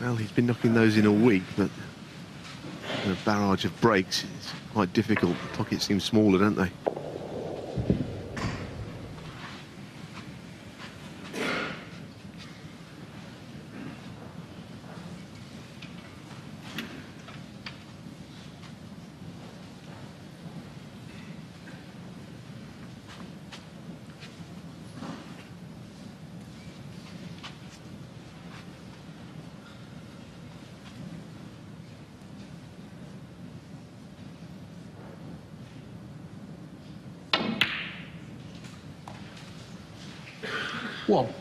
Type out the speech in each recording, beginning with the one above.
Well, he's been knocking those in all week, but the barrage of breaks is quite difficult. The pockets seem smaller, don't they? One.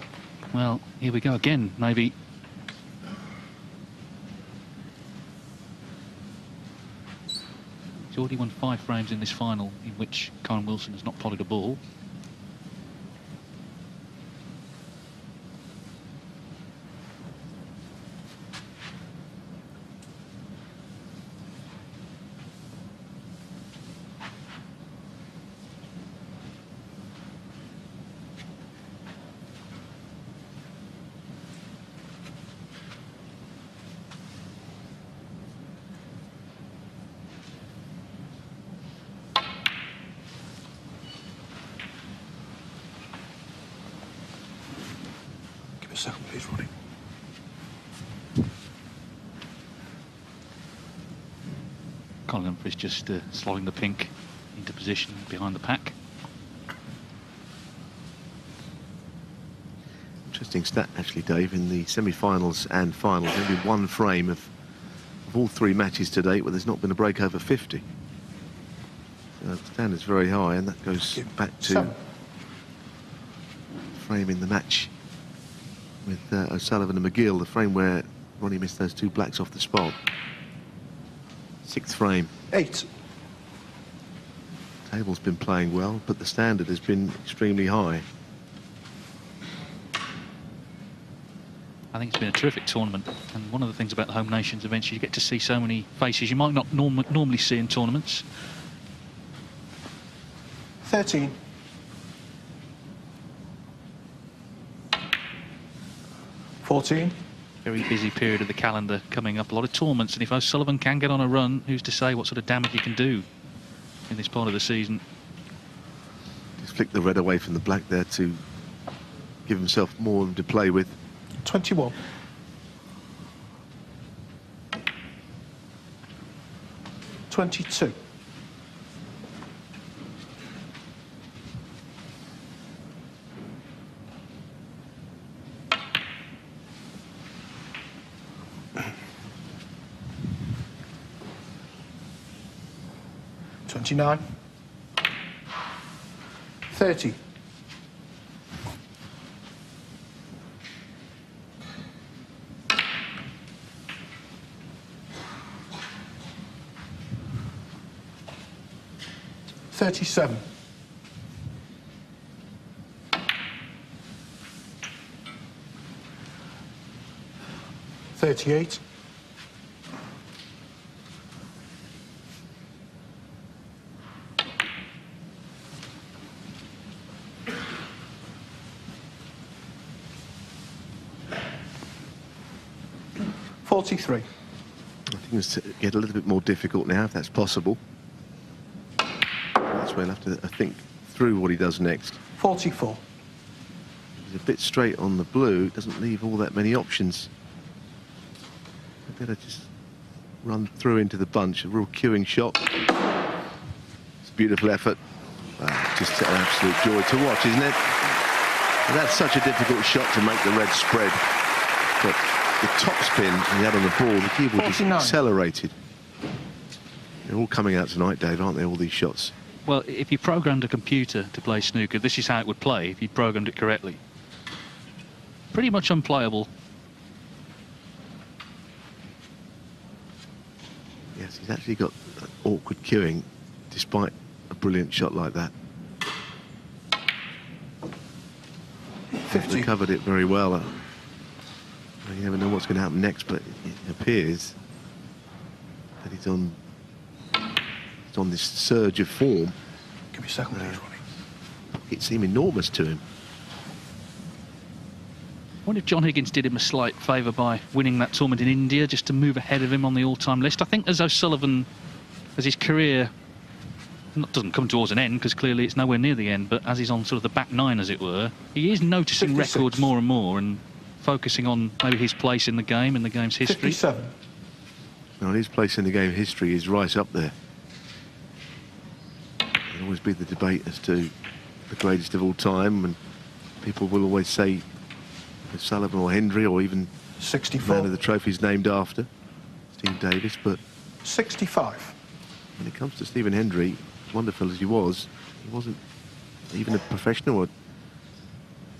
Well, here we go again, maybe. He's already won 5 frames in this final, in which Karen Wilson has not potted a ball. Give me a second, please, Ronnie. Colin Humphries just slotting the pink into position behind the pack. Interesting stat, actually, Dave, in the semi-finals and finals. Only one frame of all 3 matches to date where there's not been a break over 50. So the standard's very high, and that goes back to frame in the match with O'Sullivan and McGill, the frame where Ronnie missed those 2 blacks off the spot. 6th frame. 8. Table's been playing well, but the standard has been extremely high. I think it's been a terrific tournament, and one of the things about the Home Nations events, you get to see so many faces you might not normally see in tournaments. 13. 14. Very busy period of the calendar coming up, a lot of tournaments, and if O'Sullivan can get on a run, who's to say what sort of damage he can do in this part of the season. Just flick the red away from the black there to give himself more to play with. 21. 22. 29. 30. 37. 38. 43. I think it's get a little bit more difficult now, if that's possible. That's where he'll have to think through what he does next. 44. He's a bit straight on the blue, doesn't leave all that many options. I better just run through into the bunch, a real queuing shot. It's a beautiful effort. Just an absolute joy to watch, isn't it? And that's such a difficult shot to make the red spread. But the top spin he had on the ball, the keyboard 49. just accelerated. They're all coming out tonight, Dave, aren't they, all these shots? Well, if you programmed a computer to play snooker, this is how it would play if you programmed it correctly. Pretty much unplayable. Yes, he's actually got awkward queuing, despite a brilliant shot like that. 50. Recovered it very well. You never know what's going to happen next, but it appears that he's on this surge of form. Give me a second, please, Ronnie. It seemed enormous to him. wonder if John Higgins did him a slight favour by winning that tournament in India, just to move ahead of him on the all-time list. I think as O'Sullivan, as his career doesn't come towards an end, because clearly it's nowhere near the end, but as he's on sort of the back nine, as it were, he is noticing 56. records more and more and focusing on maybe his place in the game, in the game's history. 57. Well, his place in the game history is right up there. There'll always be the debate as to the greatest of all time, and people will always say O'Sullivan or Hendry, or even 64. man of the trophies named after Steve Davis. But 65. when it comes to Stephen Hendry, wonderful as he wasn't even a professional at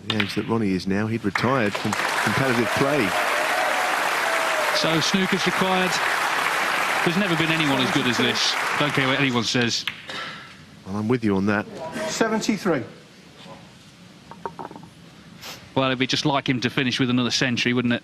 the age that Ronnie is now. He'd retired from competitive play. So snooker's required. There's never been anyone as good as this. Don't care what anyone says. Well, I'm with you on that. 73. Well, it'd be just like him to finish with another century, wouldn't it?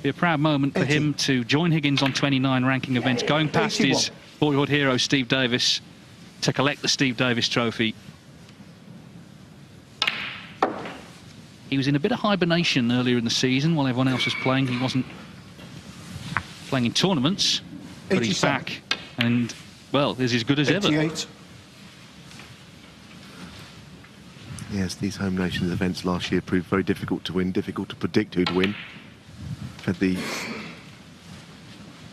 Be a proud moment for 80. him to join Higgins on 29 ranking events, going past 81. his boyhood hero Steve Davis to collect the Steve Davis trophy. He was in a bit of hibernation earlier in the season while everyone else was playing. He wasn't playing in tournaments, but he's 87. back and, well, is as good as ever. 88. Yes, these Home Nations events last year proved very difficult to win, difficult to predict who'd win. Had the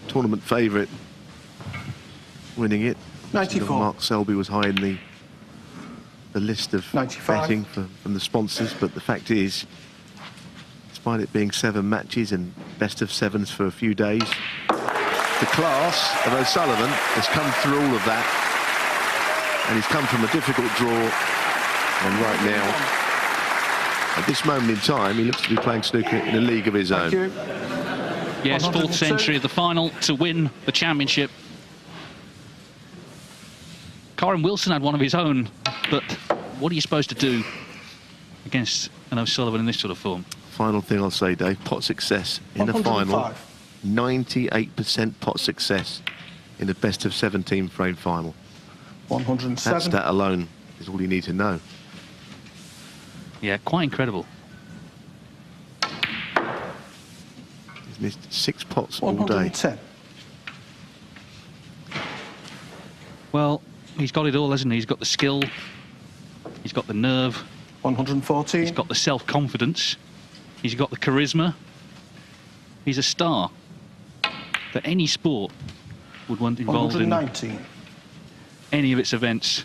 tournament favourite winning it. 94. Mark Selby was high in the list of 95. betting from the sponsors, but the fact is, despite it being 7 matches and best of 7s for a few days, the class of O'Sullivan has come through all of that, and he's come from a difficult draw, and right now, at this moment in time, he looks to be playing snooker in a league of his own. Thank you. Yes, 4th 102. century of the final to win the championship. Corin Wilson had one of his own, but what are you supposed to do against an O'Sullivan in this sort of form? Final thing I'll say, Dave, pot success in a final. 105. 98% pot success in a best of 17 frame final. 107. That stat alone is all you need to know. Yeah, quite incredible. He's missed 6 pots all day. 110. Well, he's got it all, hasn't he? He's got the skill, he's got the nerve, 114. he's got the self-confidence, he's got the charisma. He's a star that any sport would want involved in 119. any of its events.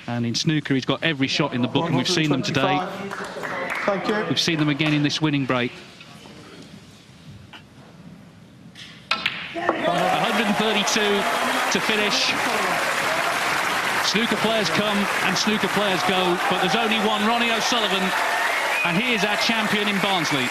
And in snooker, he's got every shot in the book, and we've seen them today. 125. Thank you. We've seen them again in this winning break. 132 to finish. Snooker players come and snooker players go, but there's only one, Ronnie O'Sullivan, and he is our champion in Barnsley.